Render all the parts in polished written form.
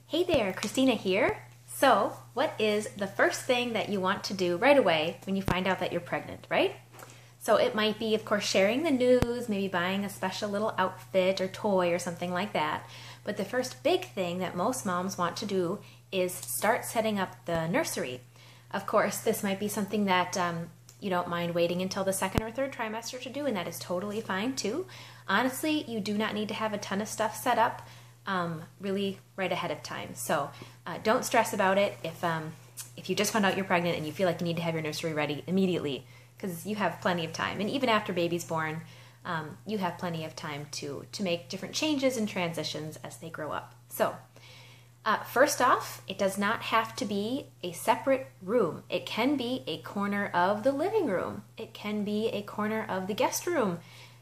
Hey there, Christina here. So, what is the first thing that you want to do right away when you find out that you're pregnant, right? So it might be, of course, sharing the news, maybe buying a special little outfit or toy or something like that. But the first big thing that most moms want to do is start setting up the nursery. Of course, this might be something that you don't mind waiting until the second or third trimester to do, and that is totally fine too. Honestly, you do not need to have a ton of stuff set up really right ahead of time. So don't stress about it if you just found out you're pregnant and you feel like you need to have your nursery ready immediately, because you have plenty of time. And even after baby's born, you have plenty of time to make different changes and transitions as they grow up. So first off, it does not have to be a separate room. It can be a corner of the living room. It can be a corner of the guest room.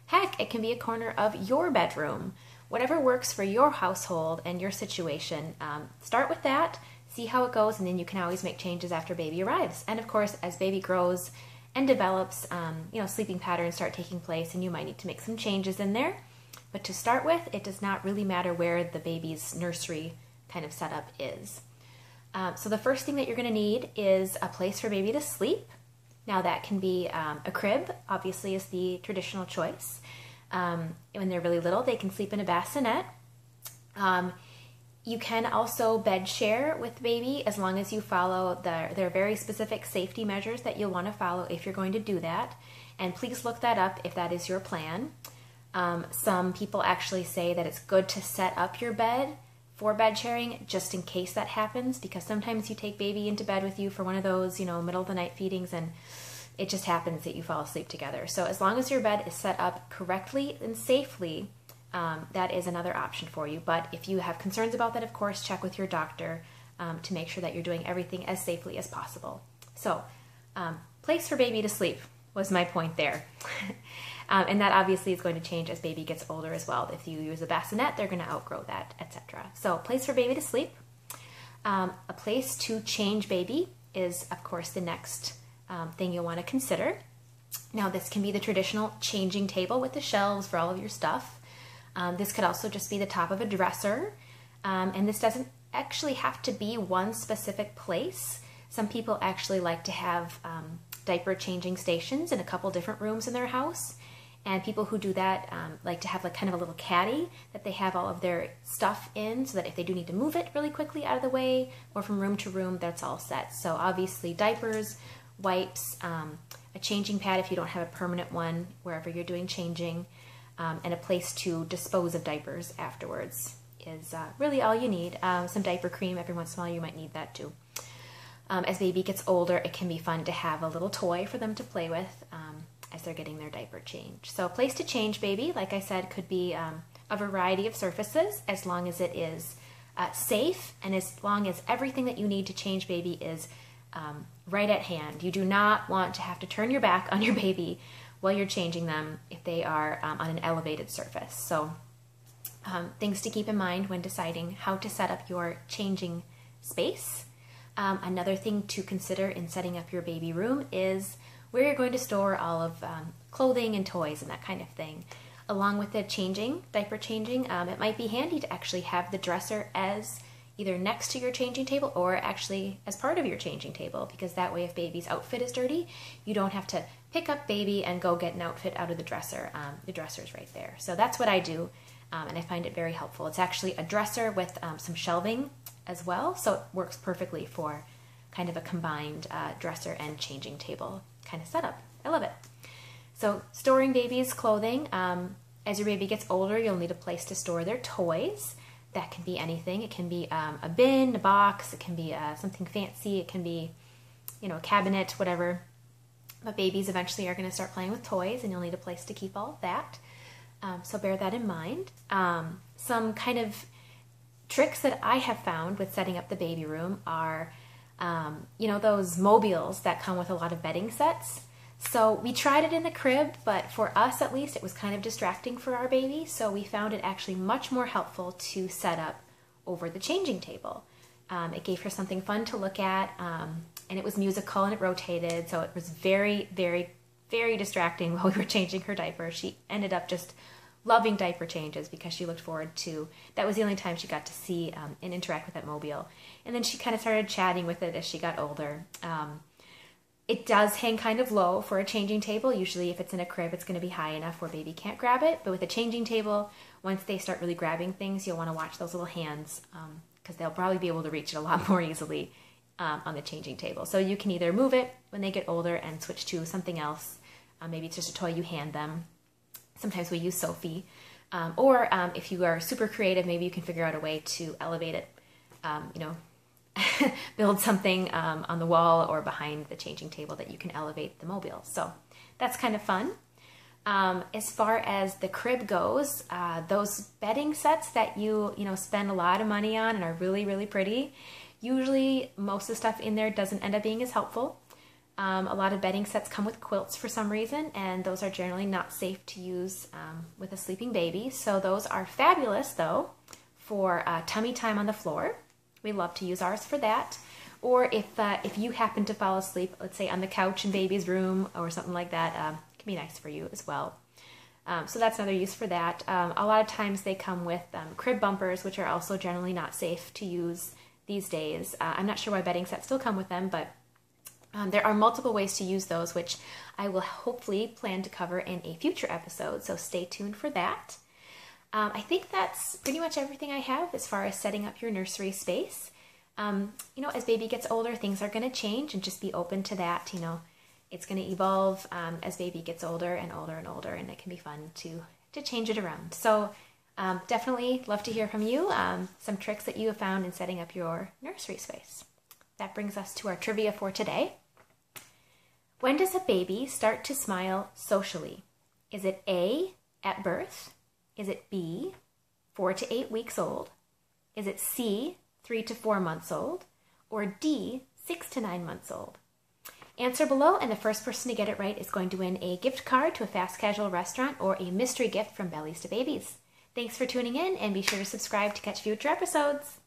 Heck, it can be a corner of your bedroom. Whatever works for your household and your situation, start with that, see how it goes, and then you can always make changes after baby arrives. And of course, as baby grows and develops, sleeping patterns start taking place, and you might need to make some changes in there. But to start with, it does not really matter where the baby's nursery kind of setup is. So the first thing that you're going to need is a place for baby to sleep. Now that can be a crib, obviously, is the traditional choice. When they're really little, they can sleep in a bassinet. You can also bed share with baby as long as you follow their very specific safety measures that you'll want to follow if you're going to do that. And please look that up if that is your plan. Some people actually say that it's good to set up your bed for bed sharing just in case that happens, because sometimes you take baby into bed with you for one of those, middle of the night feedings, and it just happens that you fall asleep together. So as long as your bed is set up correctly and safely, that is another option for you. But if you have concerns about that, of course, check with your doctor to make sure that you're doing everything as safely as possible. So place for baby to sleep was my point there. And that obviously is going to change as baby gets older as well. If you use a bassinet, they're going to outgrow that, etc. So place for baby to sleep. A place to change baby is, of course, the next thing you'll want to consider. Now, this can be the traditional changing table with the shelves for all of your stuff. This could also just be the top of a dresser. And this doesn't actually have to be one specific place. Some people actually like to have diaper changing stations in a couple different rooms in their house. And people who do that like to have kind of a little caddy that they have all of their stuff in, so that if they do need to move it really quickly out of the way or from room to room, that's all set. So obviously diapers, wipes, a changing pad if you don't have a permanent one wherever you're doing changing, and a place to dispose of diapers afterwards is really all you need. Some diaper cream, every once in a while you might need that too. As baby gets older, it can be fun to have a little toy for them to play with as they're getting their diaper changed. So a place to change baby, like I said, could be a variety of surfaces, as long as it is safe and as long as everything that you need to change baby is right at hand. You do not want to have to turn your back on your baby while you're changing them if they are on an elevated surface. So things to keep in mind when deciding how to set up your changing space. Another thing to consider in setting up your baby room is where you're going to store all of clothing and toys and that kind of thing. Along with the diaper changing, it might be handy to actually have the dresser as either next to your changing table or actually as part of your changing table, because that way if baby's outfit is dirty, you don't have to pick up baby and go get an outfit out of the dresser. The dresser's right there. So that's what I do, and I find it very helpful. It's actually a dresser with some shelving as well, so it works perfectly for kind of a combined dresser and changing table kind of setup. I love it. So storing baby's clothing, as your baby gets older, you'll need a place to store their toys. That can be anything. It can be a bin, a box, it can be something fancy, it can be, a cabinet, whatever. But babies eventually are going to start playing with toys, and you'll need a place to keep all of that. So bear that in mind. Some kind of tricks that I have found with setting up the baby room are, those mobiles that come with a lot of bedding sets. So we tried it in the crib, but for us at least, it was kind of distracting for our baby. So we found it actually much more helpful to set up over the changing table. It gave her something fun to look at, and it was musical and it rotated. So it was very, very, very distracting while we were changing her diaper. She ended up just loving diaper changes because she looked forward to, that was the only time she got to see and interact with that mobile. And then she kind of started chatting with it as she got older. It does hang kind of low for a changing table. Usually if it's in a crib, it's going to be high enough where baby can't grab it. But with a changing table, once they start really grabbing things, you'll want to watch those little hands because they'll probably be able to reach it a lot more easily on the changing table. So you can either move it when they get older and switch to something else. Maybe it's just a toy you hand them. Sometimes we use Sophie. Or if you are super creative, maybe you can figure out a way to elevate it, build something on the wall or behind the changing table that you can elevate the mobile. So that's kind of fun. As far as the crib goes, those bedding sets that you spend a lot of money on and are really, really pretty, usually most of the stuff in there doesn't end up being as helpful. A lot of bedding sets come with quilts for some reason, and those are generally not safe to use with a sleeping baby. So those are fabulous, though, for tummy time on the floor. We love to use ours for that. Or if you happen to fall asleep, let's say on the couch in baby's room or something like that, it can be nice for you as well. So that's another use for that. A lot of times they come with crib bumpers, which are also generally not safe to use these days. I'm not sure why bedding sets still come with them, but there are multiple ways to use those, which I will hopefully plan to cover in a future episode, so stay tuned for that. I think that's pretty much everything I have as far as setting up your nursery space. As baby gets older, things are going to change, and just be open to that. It's going to evolve as baby gets older and older and older, and it can be fun to change it around. So definitely love to hear from you, some tricks that you have found in setting up your nursery space. That brings us to our trivia for today. When does a baby start to smile socially? Is it A, at birth? Is it B, 4 to 8 weeks old? Is it C, 3 to 4 months old? Or D, 6 to 9 months old? Answer below, and the first person to get it right is going to win a gift card to a fast casual restaurant or a mystery gift from Bellies to Babies. Thanks for tuning in, and be sure to subscribe to catch future episodes.